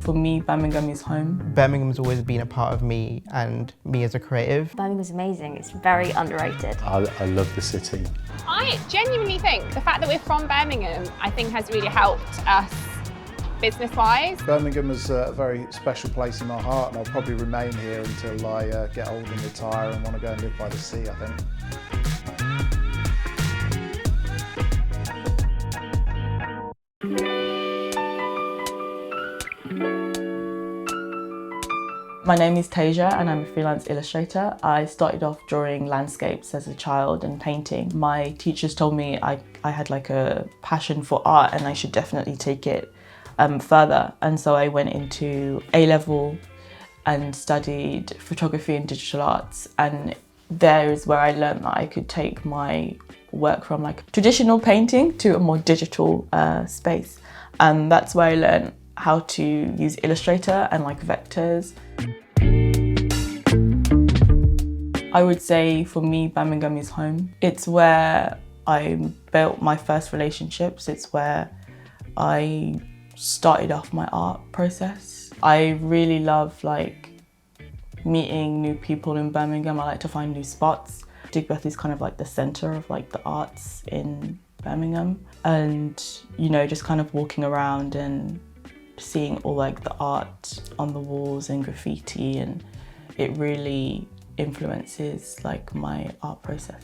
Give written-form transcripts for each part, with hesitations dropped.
For me, Birmingham is home. Birmingham's always been a part of me and me as a creative. Birmingham's amazing, it's very underrated. I love the city. I genuinely think the fact that we're from Birmingham, I think has really helped us business-wise. Birmingham is a very special place in my heart, and I'll probably remain here until I get old and retire and want to go and live by the sea, I think. My name is Tasia and I'm a freelance illustrator. I started off drawing landscapes as a child and painting. My teachers told me I had like a passion for art and I should definitely take it further. And so I went into A-level and studied photography and digital arts. And there is where I learned that I could take my work from like traditional painting to a more digital space. And that's where I learned how to use Illustrator and like vectors. I would say for me, Birmingham is home. It's where I built my first relationships. It's where I started off my art process. I really love like meeting new people in Birmingham. I like to find new spots. Digbeth is kind of like the center of like the arts in Birmingham. And, you know, just kind of walking around and seeing all like the art on the walls and graffiti, and it really influences like my art process.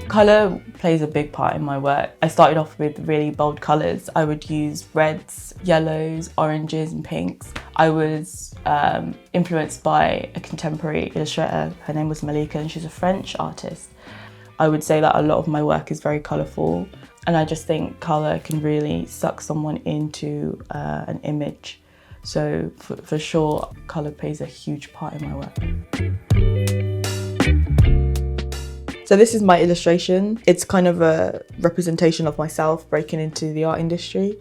Colour plays a big part in my work. I started off with really bold colours. I would use reds, yellows, oranges and pinks. I was influenced by a contemporary illustrator. Her name was Malika and she's a French artist. I would say that a lot of my work is very colourful, and I just think colour can really suck someone into an image. So for sure, colour plays a huge part in my work. So this is my illustration. It's kind of a representation of myself breaking into the art industry.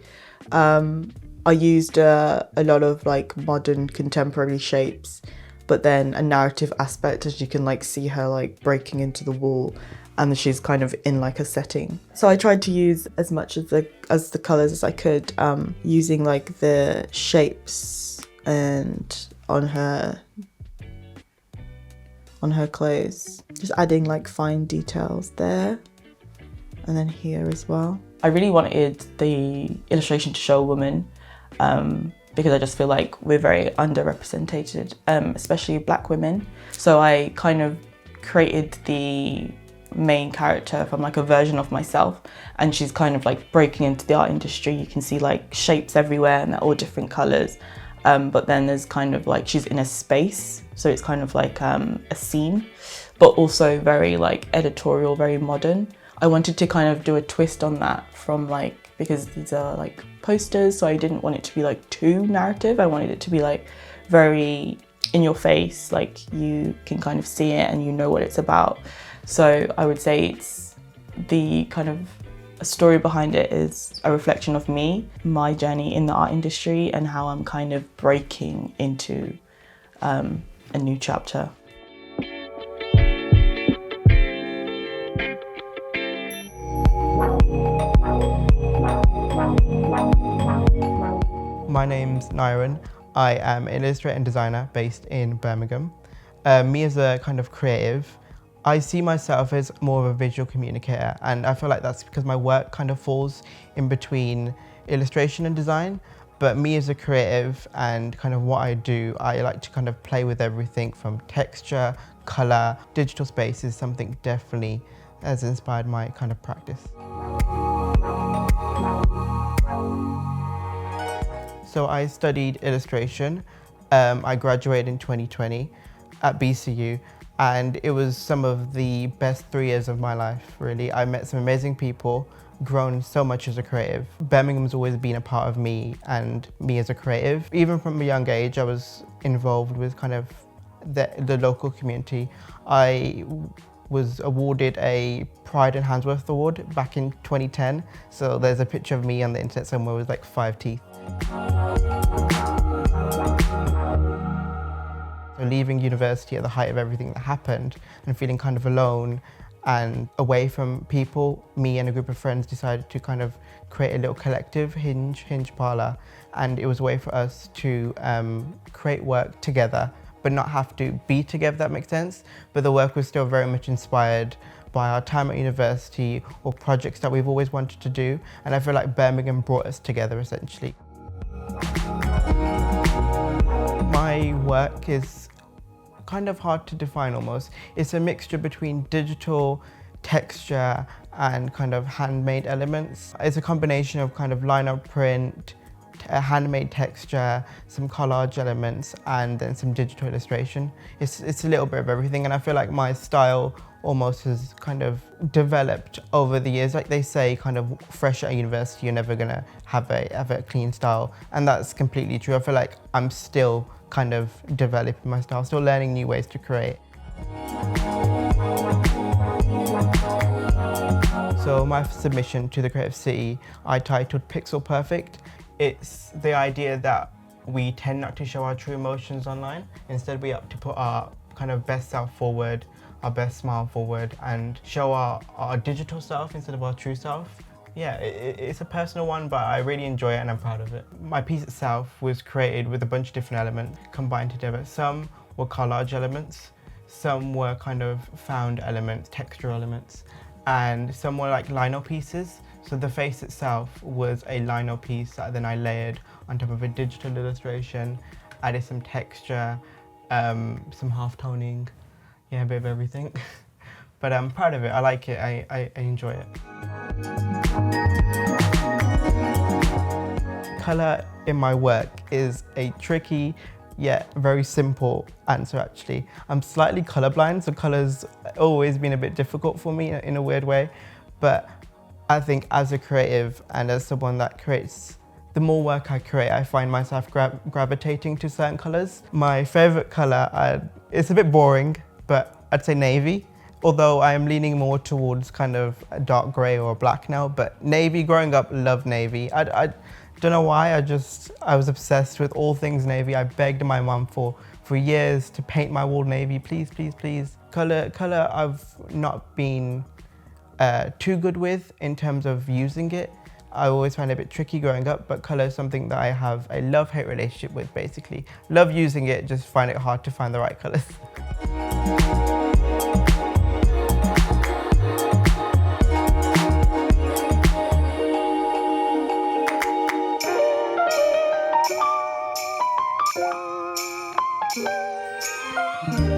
I used a lot of like modern contemporary shapes, but then a narrative aspect, as you can like see her like breaking into the wall and she's kind of in like a setting. So I tried to use as much of the colours as I could, using like the shapes and on her clothes. Just adding like fine details there and then here as well. I really wanted the illustration to show a woman because I just feel like we're very underrepresented, especially Black women. So I kind of created the main character from like a version of myself, and she's kind of like breaking into the art industry. You can see like shapes everywhere and they're all different colours, but then there's kind of like she's in a space, so it's kind of like a scene, but also very like editorial, very modern. I wanted to kind of do a twist on that from like, because these are like posters, so I didn't want it to be like too narrative. I wanted it to be like very in your face, like you can kind of see it and you know what it's about. So I would say it's the kind of a story behind it is a reflection of me, my journey in the art industry and how I'm kind of breaking into a new chapter. My name's Nairan. I am an illustrator and designer based in Birmingham. Me as a kind of creative, I see myself as more of a visual communicator, and I feel like that's because my work kind of falls in between illustration and design. But me as a creative and kind of what I do, I like to kind of play with everything from texture, colour. Digital space is something definitely has inspired my kind of practice. So I studied illustration. I graduated in 2020 at BCU. And it was some of the best 3 years of my life, really. I met some amazing people, grown so much as a creative. Birmingham's always been a part of me and me as a creative. Even from a young age, I was involved with kind of the local community. I was awarded a Pride in Handsworth Award back in 2010. So there's a picture of me on the internet somewhere with like 5 teeth. So leaving university at the height of everything that happened and feeling kind of alone And away from people, me and a group of friends decided to kind of create a little collective, Hinge Parlour. And it was a way for us to create work together, but not have to be together, if that makes sense. But the work was still very much inspired by our time at university or projects that we've always wanted to do. And I feel like Birmingham brought us together, essentially. My work is kind of hard to define almost. It's a mixture between digital, texture, and kind of handmade elements. It's a combination of kind of lino print, handmade texture, some collage elements, and then some digital illustration. It's a little bit of everything, and I feel like my style almost has kind of developed over the years. Like they say, kind of fresh at university, you're never gonna have a clean style, and that's completely true. I feel like I'm still kind of developing my style, still learning new ways to create. So my submission to the Creative City, I titled Pixel Perfect. It's the idea that we tend not to show our true emotions online. Instead, we have to put our kind of best self forward, our best smile forward, and show our digital self instead of our true self. Yeah, it's a personal one, but I really enjoy it and I'm proud of it. My piece itself was created with a bunch of different elements combined together. Some were collage elements, some were kind of found elements, texture elements, and some were like lino pieces. So the face itself was a lino piece that then I layered on top of a digital illustration, added some texture, some half toning, yeah, a bit of everything. But I'm proud of it, I like it, I enjoy it. Colour in my work is a tricky yet very simple answer actually. I'm slightly colourblind, so colour's always been a bit difficult for me in a weird way. But I think as a creative and as someone that creates, the more work I create, I find myself gravitating to certain colours. My favourite colour, it's a bit boring, but I'd say navy. Although I am leaning more towards kind of a dark grey or a black now, but navy, growing up, loved navy. I don't know why, I was obsessed with all things navy. I begged my mum for years to paint my wall navy, please, please, please. Colour I've not been too good with in terms of using it. I always find it a bit tricky growing up, but colour is something that I have a love-hate relationship with, basically. Love using it, just find it hard to find the right colours.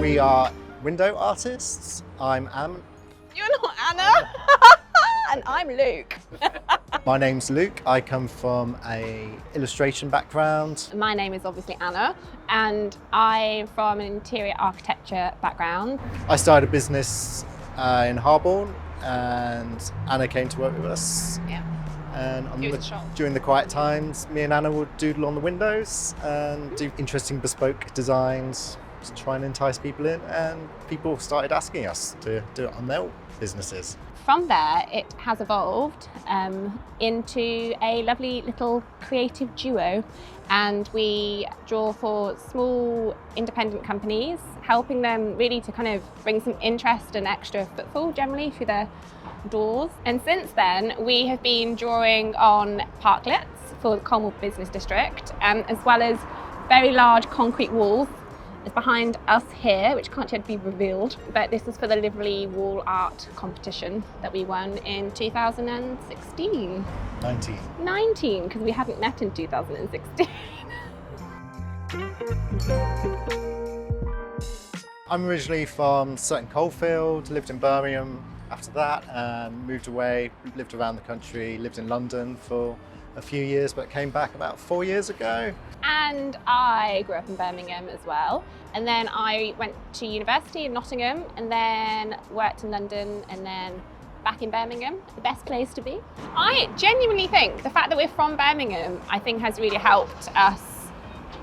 We are window artists. I'm Am. You're not Anna. And I'm Luke. My name's Luke. I come from an illustration background. My name is obviously Anna, and I'm from an interior architecture background. I started a business in Harborne, and Anna came to work with us. Yeah. And It was a shock. during the quiet times, me and Anna would doodle on the windows and do interesting bespoke designs to try and entice people in, and people started asking us to do it on their businesses. From there, it has evolved into a lovely little creative duo, and we draw for small independent companies, helping them really to kind of bring some interest and extra footfall generally through their doors. And since then, we have been drawing on parklets for the Colmore Business District, as well as very large concrete walls. It's behind us here, which can't yet be revealed, but this is for the Livery Wall Art competition that we won in 2016. 19, because we hadn't met in 2016. I'm originally from Sutton Coldfield, lived in Birmingham after that, and moved away, lived around the country, lived in London for a few years, but came back about 4 years ago. And I grew up in Birmingham as well. And then I went to university in Nottingham, and then worked in London, and then back in Birmingham, the best place to be. I genuinely think the fact that we're from Birmingham, I think has really helped us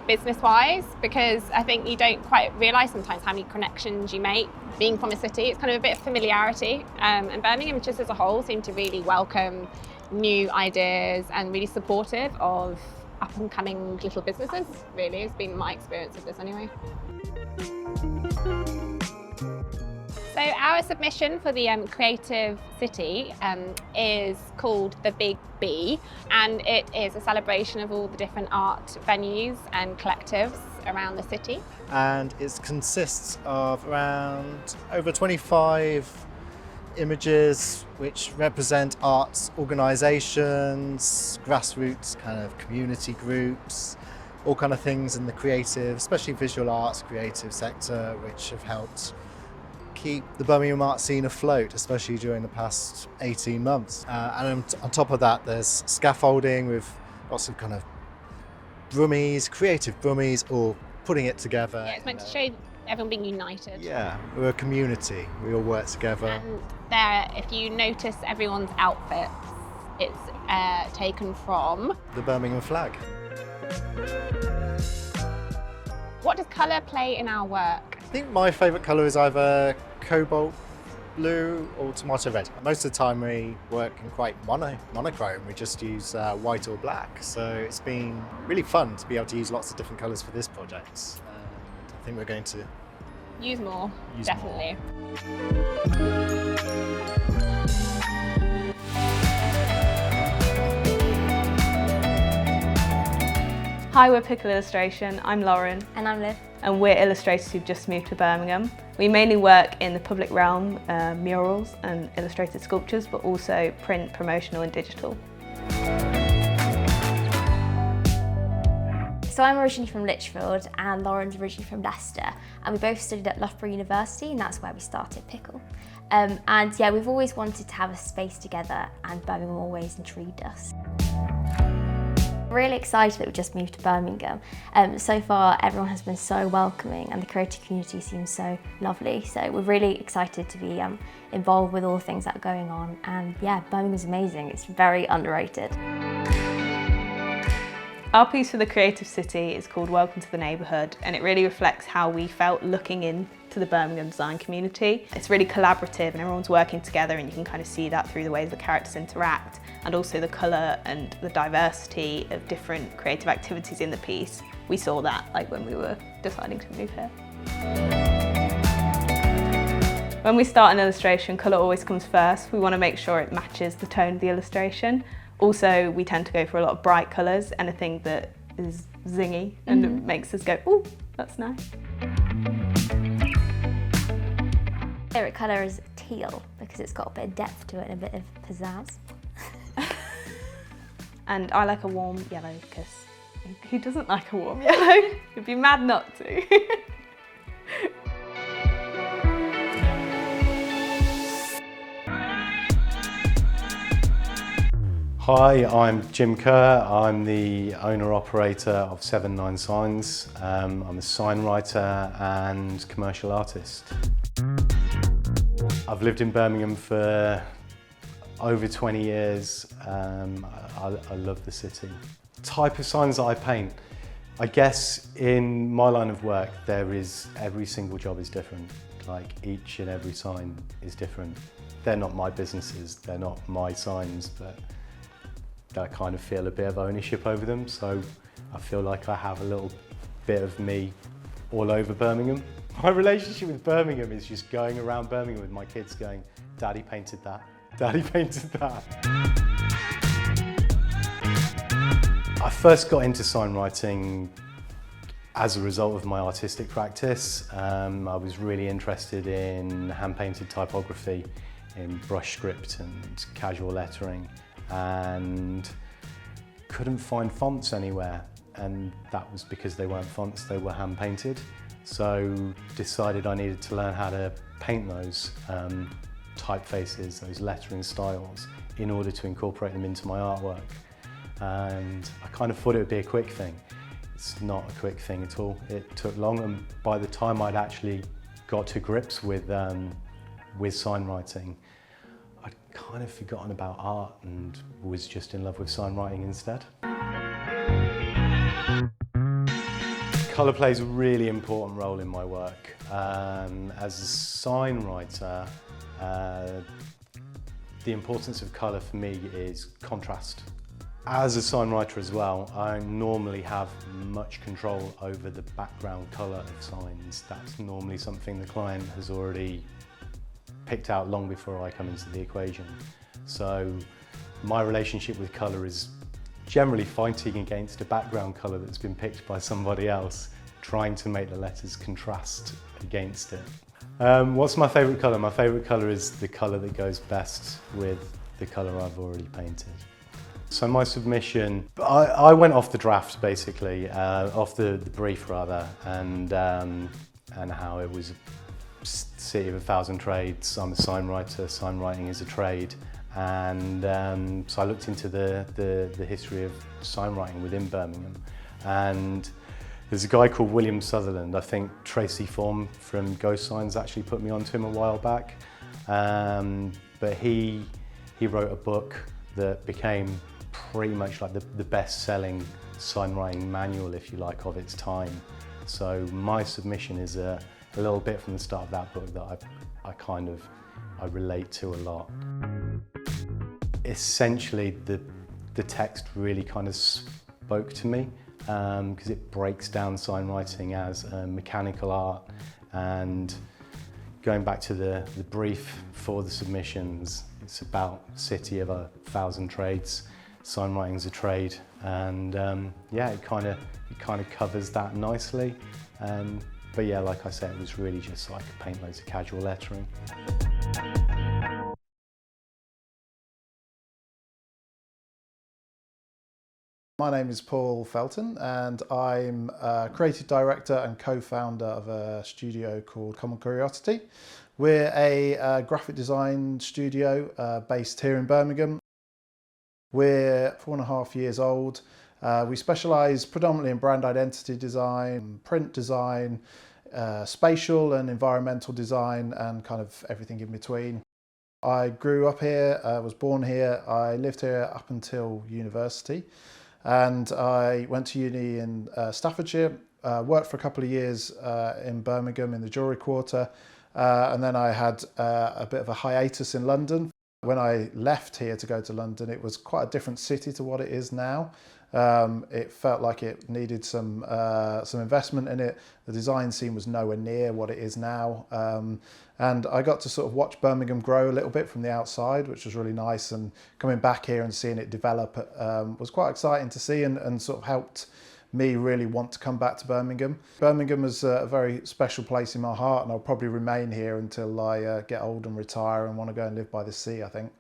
business-wise, because I think you don't quite realise sometimes how many connections you make being from a city. It's kind of a bit of familiarity. And Birmingham just as a whole seemed to really welcome new ideas and really supportive of up-and-coming little businesses, really. It's been my experience of this anyway. So our submission for the Creative City is called the Big B, and it is a celebration of all the different art venues and collectives around the city. And it consists of around over 25 images which represent arts organisations, grassroots kind of community groups, all kind of things in the creative, especially visual arts, creative sector, which have helped keep the Birmingham art scene afloat, especially during the past 18 months. And on top of that, there's scaffolding with lots of kind of brummies, creative brummies, all putting it together. Yeah, it's meant to show everyone being united. Yeah, we're a community, we all work together. And there, if you notice everyone's outfits, it's taken from The Birmingham flag. What does colour play in our work? I think my favourite colour is either cobalt blue or tomato red. Most of the time we work in quite monochrome, we just use white or black. So it's been really fun to be able to use lots of different colours for this project. And I think we're going to Use more, definitely. Hi, we're Pickle Illustration. I'm Lauren. And I'm Liv. And we're illustrators who've just moved to Birmingham. We mainly work in the public realm, murals and illustrated sculptures, but also print, promotional and digital. So I'm originally from Lichfield and Lauren's originally from Leicester, and we both studied at Loughborough University, and that's where we started Pickle. And yeah, we've always wanted to have a space together, and Birmingham always intrigued us. Really excited that we just moved to Birmingham. So far everyone has been so welcoming and the creative community seems so lovely. So we're really excited to be involved with all the things that are going on, and yeah, Birmingham's amazing. It's very underrated. Our piece for the Creative City is called Welcome to the Neighbourhood, and it really reflects how we felt looking into the Birmingham design community. It's really collaborative and everyone's working together, and you can kind of see that through the ways the characters interact, and also the colour and the diversity of different creative activities in the piece. We saw that when we were deciding to move here. When we start an illustration, colour always comes first. We want to make sure it matches the tone of the illustration. Also, we tend to go for a lot of bright colours, anything that is zingy and it makes us go, ooh, that's nice. Favourite colour is teal because it's got a bit of depth to it and a bit of pizzazz. And I like a warm yellow because who doesn't like a warm yellow? You'd be mad not to. Hi, I'm Jim Kerr. I'm the owner-operator of 79 Signs. I'm a sign writer and commercial artist. I've lived in Birmingham for over 20 years. I love the city. Type of signs that I paint. I guess in my line of work, every single job is different. Like each and every sign is different. They're not my businesses, they're not my signs, but I kind of feel a bit of ownership over them, so I feel like I have a little bit of me all over Birmingham. My relationship with Birmingham is just going around Birmingham with my kids going, Daddy painted that, Daddy painted that. I first got into sign writing as a result of my artistic practice. I was really interested in hand-painted typography, in brush script and casual lettering, and couldn't find fonts anywhere, and that was because they weren't fonts, they were hand painted. So decided I needed to learn how to paint those typefaces, those lettering styles, in order to incorporate them into my artwork. And I kind of thought it would be a quick thing. It's not a quick thing at all. It took long, and by the time I'd actually got to grips with sign writing, I'd kind of forgotten about art and was just in love with sign writing instead. Colour plays a really important role in my work. As a sign writer, the importance of colour for me is contrast. As a sign writer as well, I normally have much control over the background colour of signs. That's normally something the client has already picked out long before I come into the equation. So my relationship with colour is generally fighting against a background colour that's been picked by somebody else, trying to make the letters contrast against it. What's my favourite colour? My favourite colour is the colour that goes best with the colour I've already painted. So my submission, I went off the draft basically, off the brief rather, and how it was a city of 1,000 trades. I'm a sign writer, sign writing is a trade, and so I looked into the history of sign writing within Birmingham, and there's a guy called William Sutherland. I think Tracy Form from Ghost Signs actually put me onto him a while back, but he wrote a book that became pretty much like the best-selling sign writing manual, if you like, of its time. So my submission is a little bit from the start of that book that I relate to a lot. Essentially, the text really kind of spoke to me because it breaks down sign writing as a mechanical art, and going back to the brief for the submissions, it's about a city of 1,000 trades. Sign writing's a trade, and yeah, it kind of covers that nicely. But yeah, like I said, it was really just so I could paint loads of casual lettering. My name is Paul Felton, and I'm a creative director and co-founder of a studio called Common Curiosity. We're a graphic design studio based here in Birmingham. We're 4.5 years old. We specialise predominantly in brand identity design, print design, spatial and environmental design, and kind of everything in between. I grew up here, was born here. I lived here up until university, and I went to uni in Staffordshire, worked for a couple of years in Birmingham in the Jewellery Quarter, and then I had a bit of a hiatus in London. When I left here to go to London, it was quite a different city to what it is now. It felt like it needed some investment in it. The design scene was nowhere near what it is now. And I got to sort of watch Birmingham grow a little bit from the outside, which was really nice. And coming back here and seeing it develop was quite exciting to see, and sort of helped me really want to come back to Birmingham. Birmingham is a very special place in my heart, and I'll probably remain here until I get old and retire and want to go and live by the sea, I think.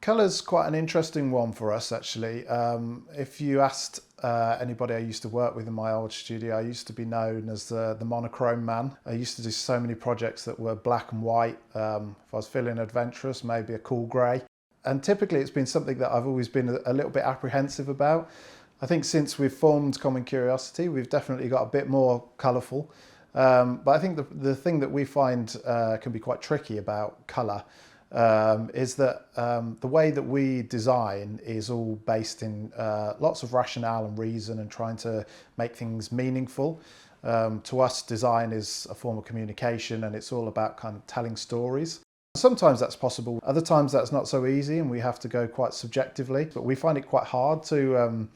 Colour's quite an interesting one for us, actually. If you asked anybody I used to work with in my old studio, I used to be known as the monochrome man. I used to do so many projects that were black and white. If I was feeling adventurous, maybe a cool grey. And typically it's been something that I've always been a little bit apprehensive about. I think since we've formed Common Curiosity, we've definitely got a bit more colourful. But I think the thing that we find can be quite tricky about colour is that the way that we design is all based in lots of rationale and reason and trying to make things meaningful. To us, design is a form of communication, and it's all about kind of telling stories. Sometimes that's possible, other times that's not so easy, and we have to go quite subjectively, but we find it quite hard to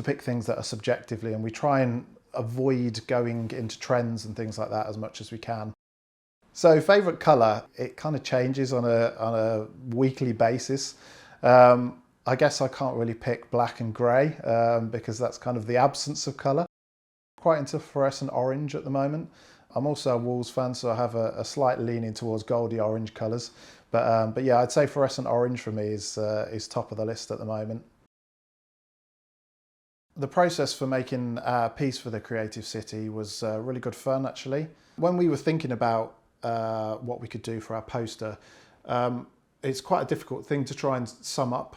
pick things that are subjectively, and we try and avoid going into trends and things like that as much as we can. So favourite colour, it kind of changes on a weekly basis. I guess I can't really pick black and grey because that's kind of the absence of colour. Quite into fluorescent orange at the moment. I'm also a Wolves fan, so I have a slight leaning towards goldy orange colours. But yeah, I'd say fluorescent orange for me is top of the list at the moment. The process for making a piece for the Creative City was really good fun, actually. When we were thinking about what we could do for our poster, it's quite a difficult thing to try and sum up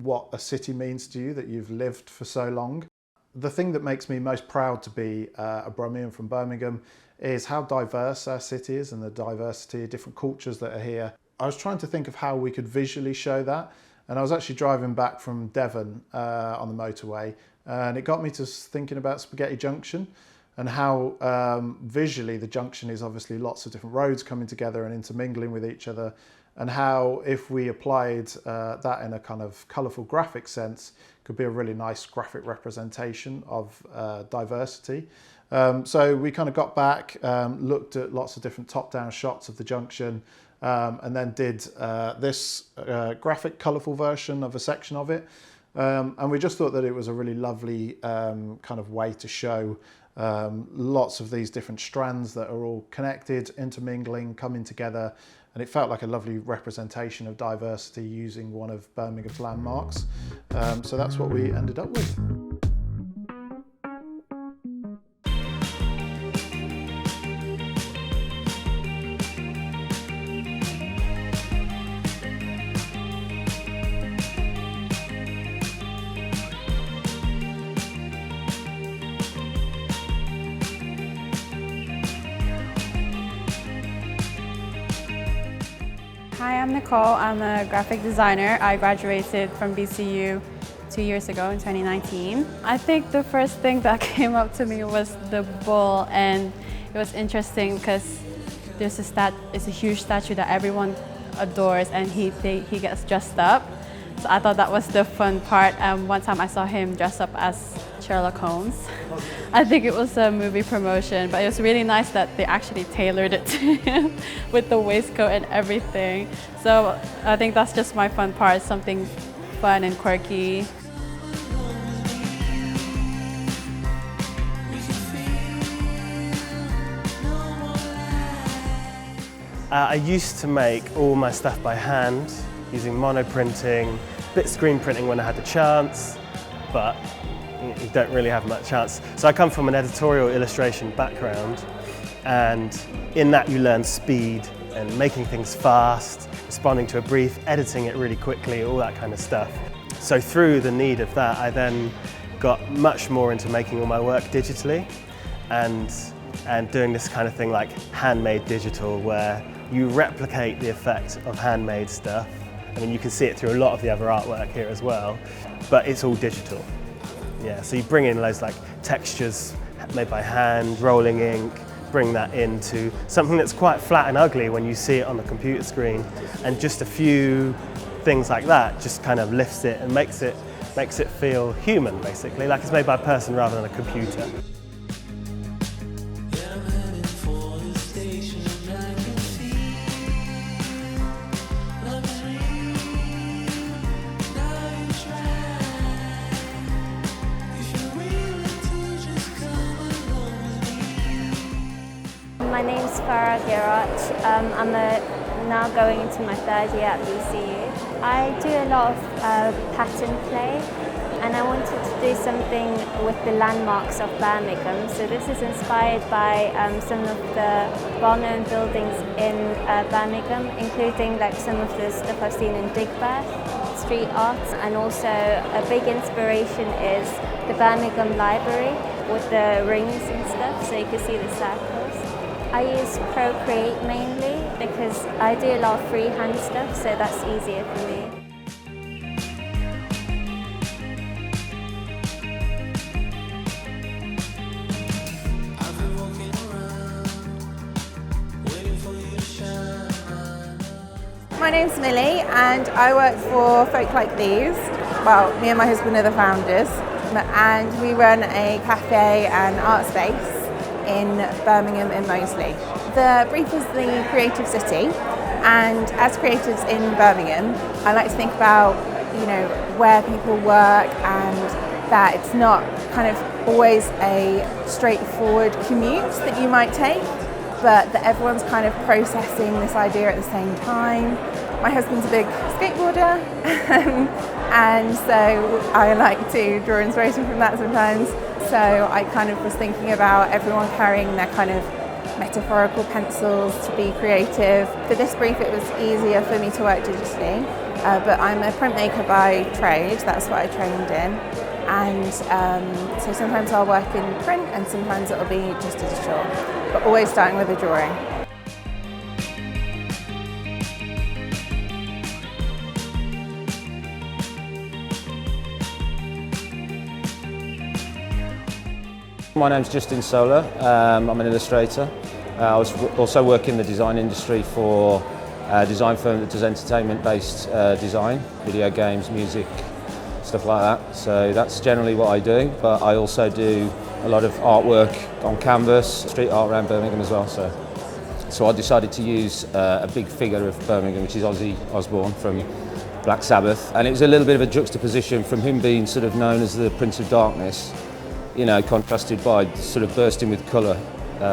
what a city means to you that you've lived for so long. The thing that makes me most proud to be a Brummie from Birmingham is how diverse our city is and the diversity of different cultures that are here. I was trying to think of how we could visually show that, and I was actually driving back from Devon on the motorway, and it got me to thinking about Spaghetti Junction and how visually the junction is obviously lots of different roads coming together and intermingling with each other, and how if we applied that in a kind of colourful graphic sense could be a really nice graphic representation of diversity. So we kind of got back, looked at lots of different top-down shots of the junction, and then did this graphic, colourful version of a section of it. And we just thought that it was a really lovely kind of way to show lots of these different strands that are all connected, intermingling, coming together. And it felt like a lovely representation of diversity using one of Birmingham's landmarks. So that's what we ended up with. Hi, I'm Nicole. I'm a graphic designer. I graduated from BCU 2 years ago in 2019. I think the first thing that came up to me was the bull, and it was interesting because it's a huge statue that everyone adores, and he gets dressed up. So I thought that was the fun part. One time I saw him dress up as Sherlock Holmes. I think it was a movie promotion, but it was really nice that they actually tailored it to him with the waistcoat and everything. So I think that's just my fun part, something fun and quirky. I used to make all my stuff by hand, using monoprinting, bit screen printing when I had the chance, but you don't really have much chance. So I come from an editorial illustration background, and in that you learn speed and making things fast, responding to a brief, editing it really quickly, all that kind of stuff. So through the need of that, I then got much more into making all my work digitally and doing this kind of thing like handmade digital, where you replicate the effect of handmade stuff. I mean, you can see it through a lot of the other artwork here as well, but it's all digital. Yeah, so you bring in loads like textures made by hand, rolling ink, bring that into something that's quite flat and ugly when you see it on the computer screen, and just a few things like that just kind of lifts it and makes it feel human, basically, like it's made by a person rather than a computer. My name's Farah Girach. I'm now going into my third year at BCU. I do a lot of pattern play, and I wanted to do something with the landmarks of Birmingham. So this is inspired by some of the well-known buildings in Birmingham, including like some of the stuff I've seen in Digbeth, street art, and also a big inspiration is the Birmingham Library with the rings and stuff, so you can see the circles. I use Procreate mainly because I do a lot of freehand stuff, so that's easier for me. My name's Millie and I work for Folk Like These. Well, me and my husband are the founders, and we run a cafe and art space in Birmingham and Moseley. The brief was the creative city, and as creatives in Birmingham, I like to think about, you know, where people work, and that it's not kind of always a straightforward commute that you might take, but that everyone's kind of processing this idea at the same time. My husband's a big skateboarder, and so I like to draw inspiration from that sometimes. So I kind of was thinking about everyone carrying their kind of metaphorical pencils to be creative. For this brief it was easier for me to work digitally, but I'm a printmaker by trade, that's what I trained in. And so sometimes I'll work in print and sometimes it'll be just digital, but always starting with a drawing. My name's Justin Solar. I'm an illustrator. I was also work in the design industry for a design firm that does entertainment-based design, video games, music, stuff like that. So that's generally what I do, but I also do a lot of artwork on canvas, street art around Birmingham as well. So I decided to use a big figure of Birmingham, which is Ozzy Osbourne from Black Sabbath, and it was a little bit of a juxtaposition from him being sort of known as the Prince of Darkness, you know, contrasted by sort of bursting with colour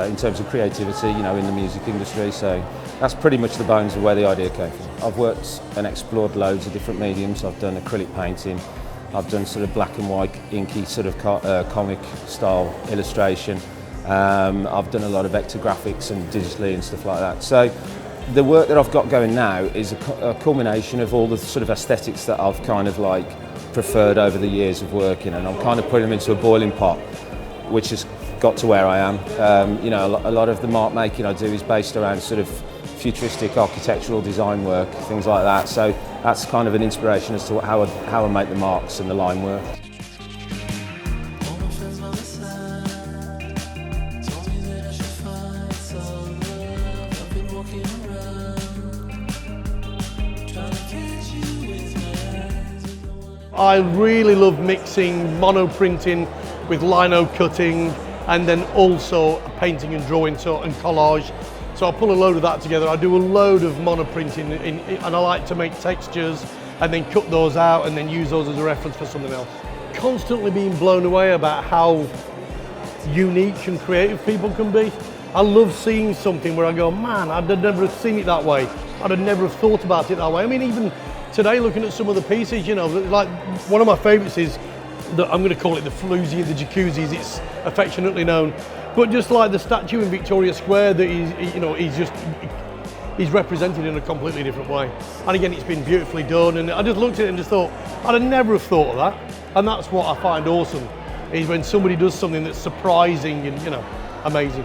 in terms of creativity, you know, in the music industry. So that's pretty much the bones of where the idea came from. I've worked and explored loads of different mediums. I've done acrylic painting, I've done sort of black and white, inky sort of comic style illustration. I've done a lot of vector graphics and digitally and stuff like that. So the work that I've got going now is a culmination of all the sort of aesthetics that I've kind of like preferred over the years of working, and I'm kind of putting them into a boiling pot, which has got to where I am. You know, a lot of the mark making I do is based around sort of futuristic architectural design work, things like that. So that's kind of an inspiration as to how I make the marks and the line work. I really love mixing monoprinting with lino cutting and then also painting and drawing and collage. So I pull a load of that together. I do a load of monoprinting and I like to make textures and then cut those out and then use those as a reference for something else. Constantly being blown away about how unique and creative people can be. I love seeing something where I go, man, I'd never have seen it that way. I'd never have thought about it that way. I mean, even today, looking at some of the pieces, you know, like one of my favourites is, I'm going to call it the floozy of the jacuzzi, as it's affectionately known. But just like the statue in Victoria Square, that he's represented in a completely different way. And again, it's been beautifully done. And I just looked at it and just thought, I'd never have thought of that. And that's what I find awesome, is when somebody does something that's surprising and, you know, amazing.